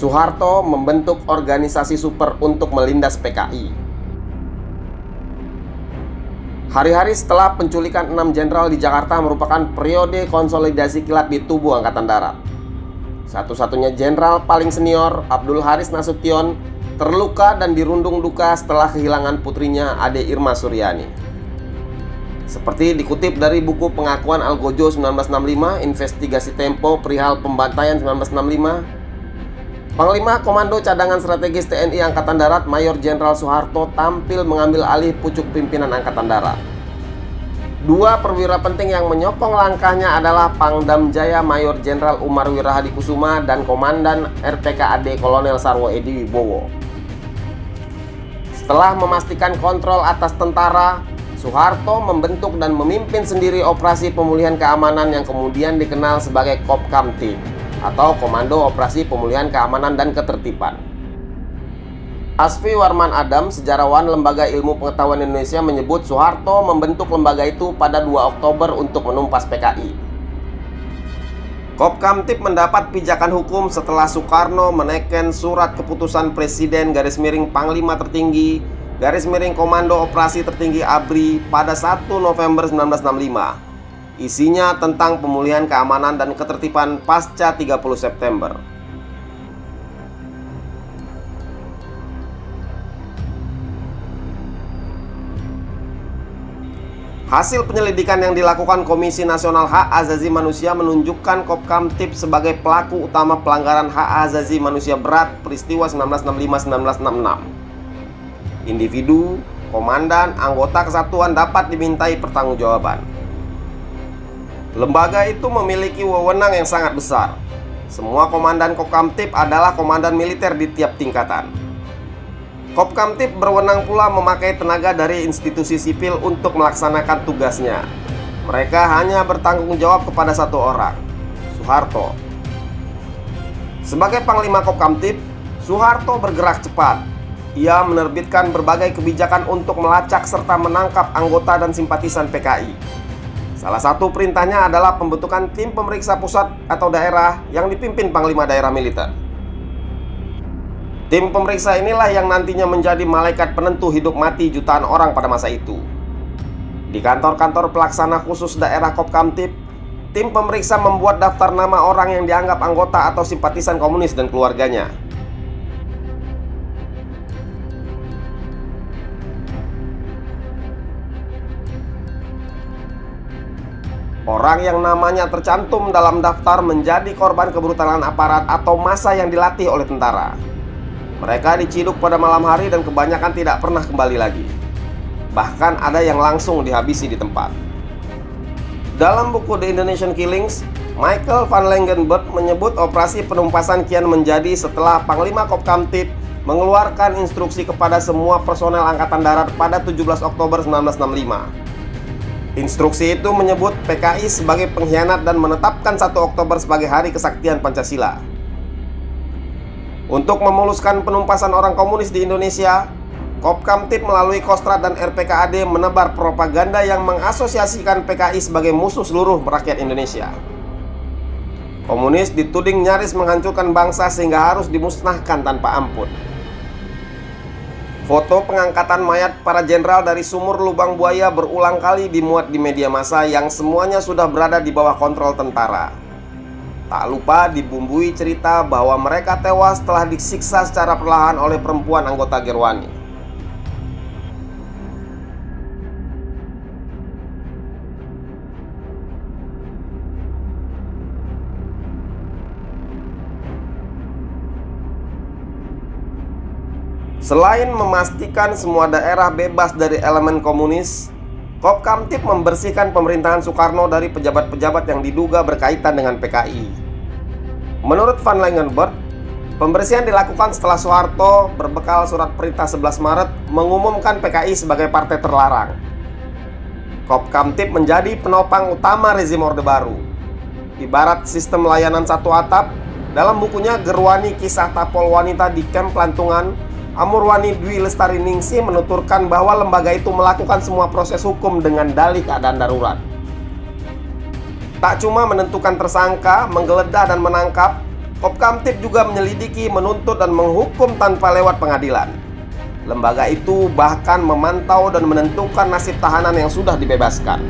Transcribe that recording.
Soeharto membentuk organisasi super untuk melindas PKI. Hari-hari setelah penculikan 6 jenderal di Jakarta merupakan periode konsolidasi kilat di tubuh Angkatan Darat. Satu-satunya jenderal paling senior, Abdul Haris Nasution, terluka dan dirundung duka setelah kehilangan putrinya Ade Irma Suryani. Seperti dikutip dari buku pengakuan Algojo 1965, Investigasi Tempo perihal pembantaian 1965, Panglima Komando Cadangan Strategis TNI Angkatan Darat Mayor Jenderal Soeharto tampil mengambil alih pucuk pimpinan Angkatan Darat. Dua perwira penting yang menyokong langkahnya adalah Pangdam Jaya Mayor Jenderal Umar Wirahadikusuma dan Komandan RPKAD Kolonel Sarwo Edi Wibowo. Setelah memastikan kontrol atas tentara, Soeharto membentuk dan memimpin sendiri operasi pemulihan keamanan yang kemudian dikenal sebagai Kopkamtib atau Komando Operasi Pemulihan Keamanan dan Ketertiban. Asfi Warman Adam, sejarawan Lembaga Ilmu Pengetahuan Indonesia, menyebut Soeharto membentuk lembaga itu pada 2 Oktober untuk menumpas PKI. Kopkamtib mendapat pijakan hukum setelah Soekarno menekan surat keputusan Presiden Panglima Tertinggi Komando Operasi Tertinggi ABRI pada 1 November 1965. Isinya tentang pemulihan keamanan dan ketertiban pasca 30 September. Hasil penyelidikan yang dilakukan Komisi Nasional Hak Asasi Manusia menunjukkan Kopkamtib sebagai pelaku utama pelanggaran hak asasi manusia berat peristiwa 1965-1966. Individu, komandan, anggota kesatuan dapat dimintai pertanggungjawaban. Lembaga itu memiliki wewenang yang sangat besar. Semua komandan Kopkamtib adalah komandan militer di tiap tingkatan. Kopkamtib berwenang pula memakai tenaga dari institusi sipil untuk melaksanakan tugasnya. Mereka hanya bertanggung jawab kepada satu orang, Soeharto. Sebagai Panglima Kopkamtib, Soeharto bergerak cepat. Ia menerbitkan berbagai kebijakan untuk melacak serta menangkap anggota dan simpatisan PKI. Salah satu perintahnya adalah pembentukan tim pemeriksa pusat atau daerah yang dipimpin Panglima Daerah Militer. Tim pemeriksa inilah yang nantinya menjadi malaikat penentu hidup mati jutaan orang pada masa itu. Di kantor-kantor pelaksana khusus daerah Kopkamtib, tim pemeriksa membuat daftar nama orang yang dianggap anggota atau simpatisan komunis dan keluarganya. Orang yang namanya tercantum dalam daftar menjadi korban kebrutalan aparat atau massa yang dilatih oleh tentara. Mereka diciduk pada malam hari dan kebanyakan tidak pernah kembali lagi. Bahkan ada yang langsung dihabisi di tempat. Dalam buku The Indonesian Killings, Michael van Langenburg menyebut operasi penumpasan kian menjadi setelah Panglima Kopkamtib mengeluarkan instruksi kepada semua personel Angkatan Darat pada 17 Oktober 1965. Instruksi itu menyebut PKI sebagai pengkhianat dan menetapkan 1 Oktober sebagai Hari Kesaktian Pancasila. Untuk memuluskan penumpasan orang komunis di Indonesia, Kopkamtib melalui Kostrad dan RPKAD menebar propaganda yang mengasosiasikan PKI sebagai musuh seluruh rakyat Indonesia. Komunis dituding nyaris menghancurkan bangsa sehingga harus dimusnahkan tanpa ampun. Foto pengangkatan mayat para jenderal dari sumur lubang buaya berulang kali dimuat di media massa yang semuanya sudah berada di bawah kontrol tentara. Tak lupa dibumbui cerita bahwa mereka tewas setelah disiksa secara perlahan oleh perempuan anggota Gerwani. Selain memastikan semua daerah bebas dari elemen komunis, Kopkamtib membersihkan pemerintahan Soekarno dari pejabat-pejabat yang diduga berkaitan dengan PKI. Menurut Van Langenburg, pembersihan dilakukan setelah Soeharto berbekal surat perintah 11 Maret mengumumkan PKI sebagai partai terlarang. Kopkamtib menjadi penopang utama rezim Orde Baru. Ibarat sistem layanan satu atap, dalam bukunya Gerwani Kisah Tapol Wanita di Kamp Plantungan, Amurwani Dwi Lestari Ningsih menuturkan bahwa lembaga itu melakukan semua proses hukum dengan dalih keadaan darurat. Tak cuma menentukan tersangka, menggeledah dan menangkap, Kopkamtib juga menyelidiki, menuntut, dan menghukum tanpa lewat pengadilan. Lembaga itu bahkan memantau dan menentukan nasib tahanan yang sudah dibebaskan.